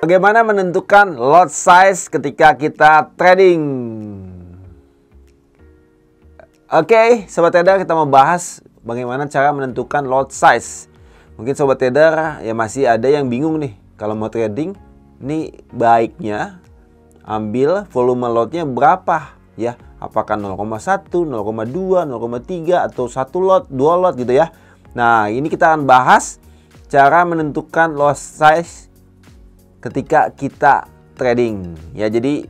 Bagaimana menentukan lot size ketika kita trading? Oke, Sobat Trader, kita mau bahas bagaimana cara menentukan lot size. Mungkin Sobat Trader ya masih ada yang bingung nih, kalau mau trading, ini baiknya ambil volume lotnya berapa ya? Apakah 0,1, 0,2, 0,3 atau 1 lot, 2 lot gitu ya. Nah, ini kita akan bahas cara menentukan lot size ketika kita trading ya. Jadi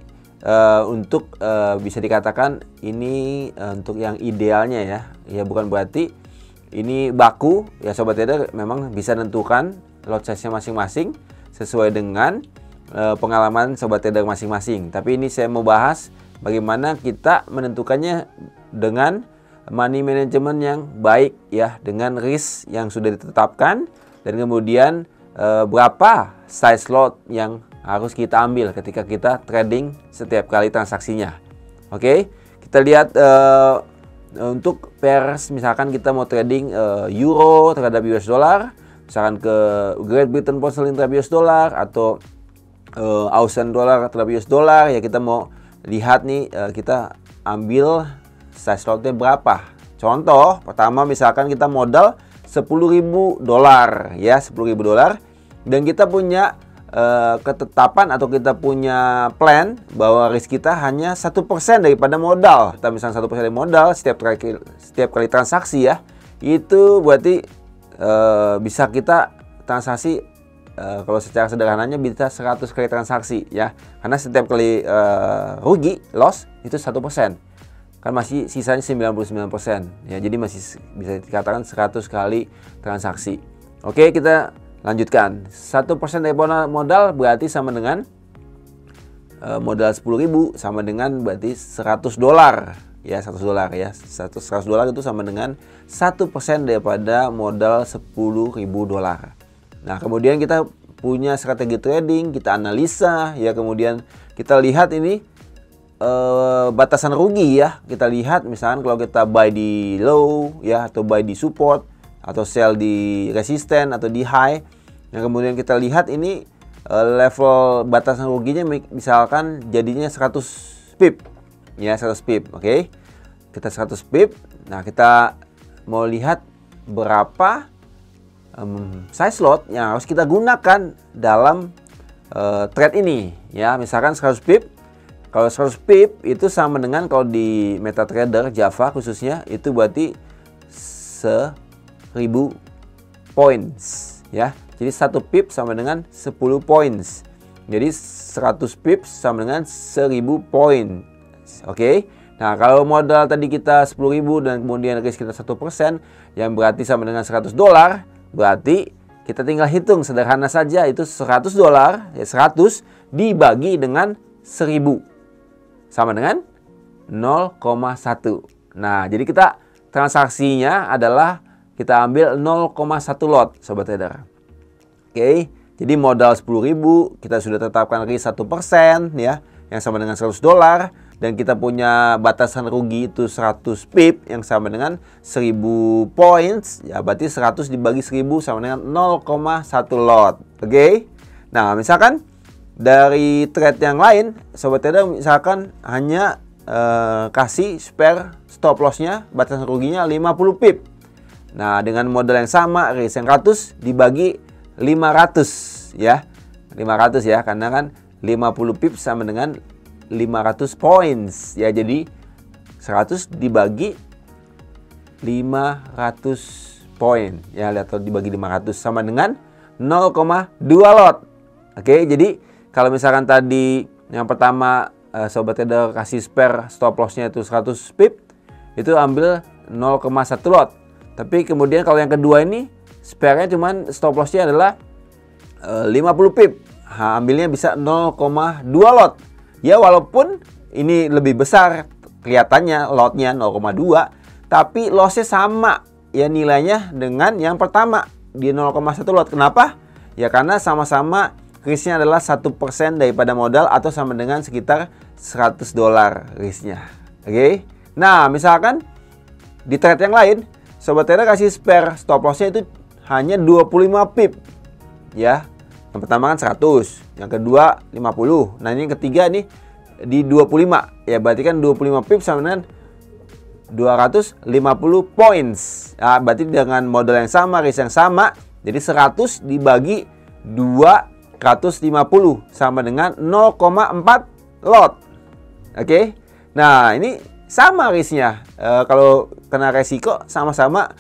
untuk bisa dikatakan ini untuk yang idealnya ya. Ya bukan berarti ini baku ya Sobat Trader, memang bisa menentukan lot size-nya masing-masing sesuai dengan pengalaman Sobat Trader masing-masing. Tapi ini saya mau bahas bagaimana kita menentukannya dengan money management yang baik ya, dengan risk yang sudah ditetapkan, dan kemudian berapa size lot yang harus kita ambil ketika kita trading setiap kali transaksinya. Oke, kita lihat untuk pairs, misalkan kita mau trading euro terhadap US dollar, misalkan ke Great Britain Pound Sterling terhadap US dollar atau Australian dollar terhadap US dollar ya, kita mau lihat nih kita ambil size lotnya berapa. Contoh pertama, misalkan kita modal $10.000 ya, $10.000, dan kita punya ketetapan atau kita punya plan bahwa risk kita hanya 1% daripada modal. Kita misalnya 1% dari modal setiap kali transaksi ya, itu berarti bisa kita transaksi kalau secara sederhananya bisa 100 kali transaksi ya, karena setiap kali rugi, loss itu 1%, kan masih sisanya 99% ya, jadi masih bisa dikatakan 100 kali transaksi. Oke, kita lanjutkan. 1% dari modal berarti sama dengan modal 10.000 sama dengan berarti $100 ya, $100 ya. $100 itu sama dengan 1% daripada modal $10.000. Nah, kemudian kita punya strategi trading, kita analisa ya, kemudian kita lihat ini batasan rugi ya. Kita lihat misalkan kalau kita buy di low ya, atau buy di support, atau sell di resisten atau di high. Nah, kemudian kita lihat ini level batasan ruginya misalkan jadinya 100 pip ya, 100 pip. Oke, kita 100 pip. Nah, kita mau lihat berapa size lot yang harus kita gunakan dalam trade ini ya. Misalkan 100 pip. Kalau 100 pip itu sama dengan, kalau di MetaTrader Java khususnya, itu berarti 1000 points ya. Jadi 1 pip sama dengan 10 points. Jadi 100 pip sama dengan 1000 poin. Oke. Nah, kalau modal tadi kita 10.000 dan kemudian risk kita 1%, yang berarti sama dengan $100, berarti kita tinggal hitung sederhana saja, itu $100 ya, 100 dibagi dengan 1000 sama dengan 0,1. Nah, jadi kita transaksinya adalah kita ambil 0,1 lot Sobat Trader. Oke, jadi modal 10.000 kita sudah tetapkan risk 1% ya, yang sama dengan $100, dan kita punya batasan rugi itu 100 pip yang sama dengan 1000 points ya, berarti 100 dibagi 1000 sama dengan 0,1 lot. Oke. Nah, misalkan dari trade yang lain Sobat Trader misalkan hanya kasih spare stop lossnya, batasan ruginya 50 pip. Nah, dengan modal yang sama, risk yang 100 dibagi 500 ya, 500 ya, karena kan 50 pip sama dengan 500 points ya, jadi 100 dibagi 500 poin ya, atau dibagi 500 sama dengan 0,2 lot. Oke, jadi kalau misalkan tadi yang pertama Sobat Trader kasih spare stop lossnya itu 100 pip, itu ambil 0,1 lot. Tapi kemudian kalau yang kedua ini spare-nya cuman stop lossnya adalah 50 pip, ambilnya bisa 0,2 lot. Ya, walaupun ini lebih besar kelihatannya lotnya 0,2, tapi lossnya sama ya nilainya dengan yang pertama di 0,1 lot. Kenapa? Ya karena sama-sama risknya adalah 1% daripada modal atau sama dengan sekitar $100 risknya. Oke. Nah, misalkan di trade yang lain Sobat Trader kasih spare stop lossnya itu hanya 25 pip ya. Yang pertama kan 100, yang kedua 50. Nah, ini yang ketiga nih di 25. Ya, berarti kan 25 pips sama dengan 250 points. Nah, berarti dengan modal yang sama, risk yang sama, jadi 100 dibagi 250 sama dengan 0,4 lot. Oke. Nah, ini sama risknya. Kalau kena resiko sama-sama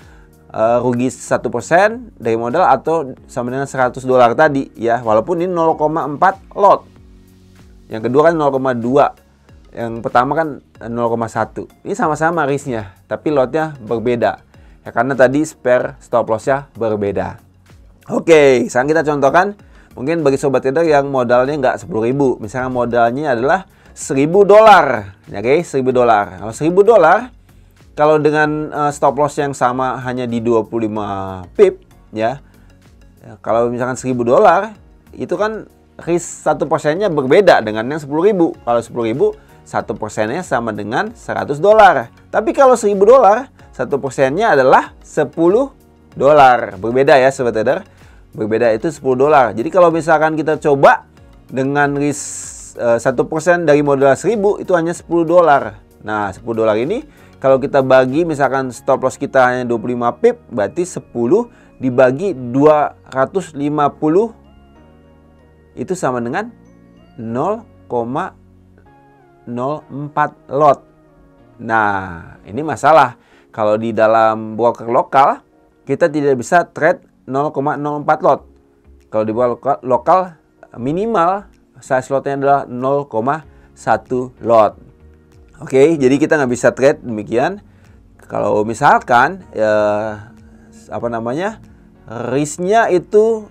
rugi 1% dari modal atau sama dengan $100 tadi ya, walaupun ini 0,4 lot. Yang kedua kan 0,2. Yang pertama kan 0,1. Ini sama-sama risknya, tapi lotnya berbeda. Ya karena tadi spare stop lossnya berbeda. Oke, sekarang kita contohkan mungkin bagi sobat trader yang modalnya nggak 10.000, misalnya modalnya adalah $1.000. Ya, oke, $1.000. Kalau $1.000 kalau dengan stop loss yang sama hanya di 25 pip ya. Kalau misalkan $1.000 itu kan risk 1%-nya berbeda dengan yang 10.000. Kalau 10.000 1%-nya sama dengan $100. Tapi kalau $1.000 1%-nya adalah $10. Berbeda ya sobat trader. Berbeda itu $10. Jadi kalau misalkan kita coba dengan risk 1% dari modal 1.000 itu hanya $10. Nah, $10 ini kalau kita bagi misalkan stop loss kita hanya 25 pip, berarti 10 dibagi 250 itu sama dengan 0,04 lot. Nah, ini masalah. Kalau di dalam broker lokal kita tidak bisa trade 0,04 lot. Kalau di broker lokal minimal size lotnya adalah 0,1 lot. Oke, jadi kita nggak bisa trade demikian. Kalau misalkan risknya itu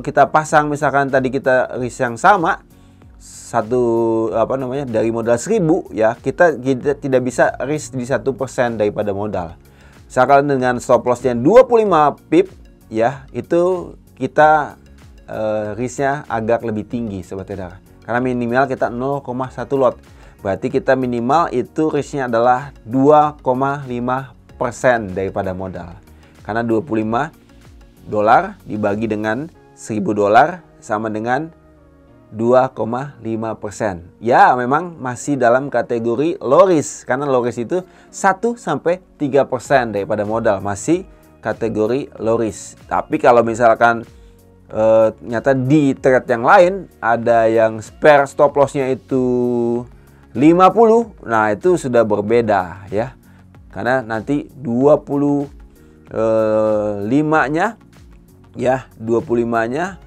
kita pasang, misalkan tadi kita risk yang sama dari modal 1.000 ya, kita tidak bisa risk di 1% daripada modal. Misalkan dengan stop lossnya 25 pip ya, itu kita risknya agak lebih tinggi sobat trader, karena minimal kita 0,1 lot. Berarti kita minimal itu risknya adalah 2,5% daripada modal. Karena $25 dibagi dengan $1.000 sama dengan 2,5%. Ya, memang masih dalam kategori low risk. Karena low risk itu 1-3% daripada modal. Masih kategori low risk. Tapi kalau misalkan ternyata di trade yang lain ada yang spare stop lossnya itu 50, nah itu sudah berbeda ya, karena nanti 25-nya ya, 25-nya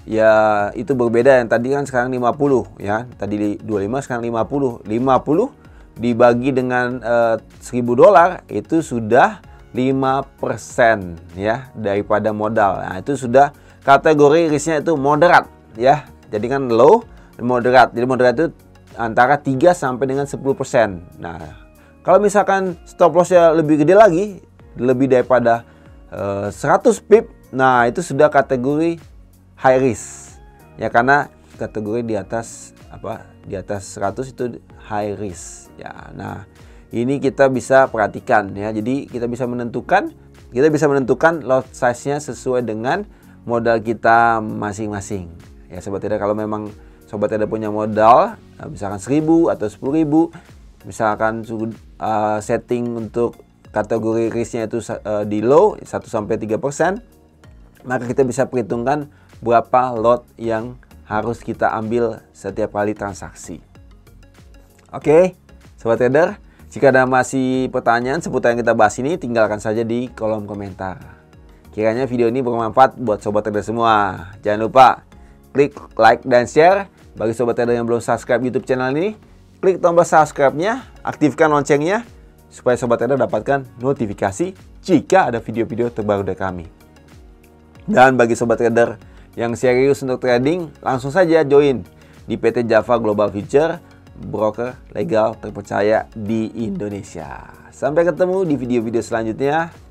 ya itu berbeda. Yang tadi kan sekarang 50 ya, tadi 25 sekarang 50 dibagi dengan $1.000 itu sudah 5% ya daripada modal. Nah, itu sudah kategori risknya itu moderat ya. Jadi kan low, moderat. Jadi moderat itu antara 3 sampai dengan 10%. Nah, kalau misalkan stop lossnya lebih gede lagi, lebih daripada 100 pip, nah itu sudah kategori high risk. Ya, karena kategori di atas di atas 100 itu high risk. Ya, nah ini kita bisa perhatikan ya. Jadi kita bisa menentukan lot size-nya sesuai dengan modal kita masing-masing. Ya, sobat trader, kalau memang sobat trader punya modal misalkan 1.000 atau 10.000, misalkan setting untuk kategori risknya itu di low 1-3%, maka kita bisa perhitungkan berapa lot yang harus kita ambil setiap kali transaksi. Oke, sobat trader, jika ada masih pertanyaan seputar yang kita bahas ini, tinggalkan saja di kolom komentar. Kiranya video ini bermanfaat buat sobat trader semua. Jangan lupa klik like dan share. Bagi sobat trader yang belum subscribe YouTube channel ini, klik tombol subscribe-nya, aktifkan loncengnya supaya sobat trader dapatkan notifikasi jika ada video-video terbaru dari kami. Dan bagi sobat trader yang serius untuk trading, langsung saja join di PT Java Global Future, broker legal terpercaya di Indonesia. Sampai ketemu di video-video selanjutnya.